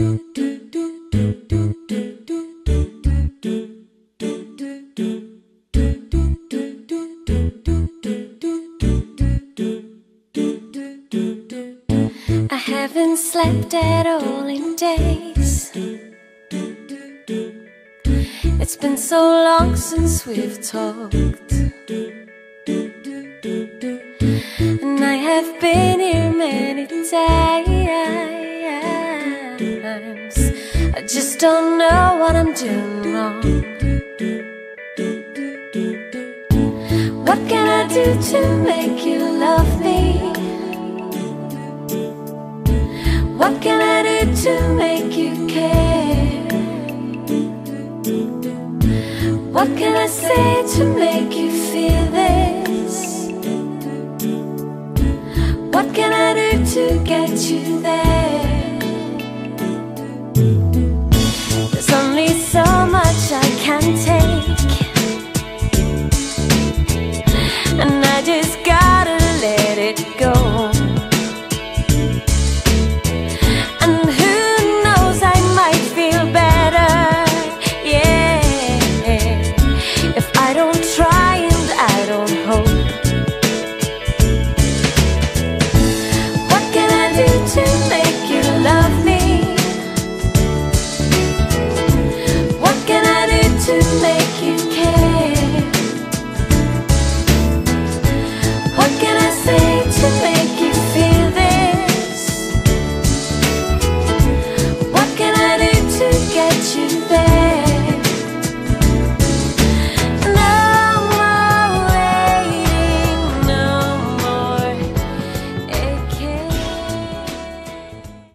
I haven't slept at all in days. It's been so long since we've talked, and I have been here many times. I just don't know what I'm doing wrong. What can I do to make you love me? What can I do to make you care? What can I say to make you feel this? What can I do to get you there?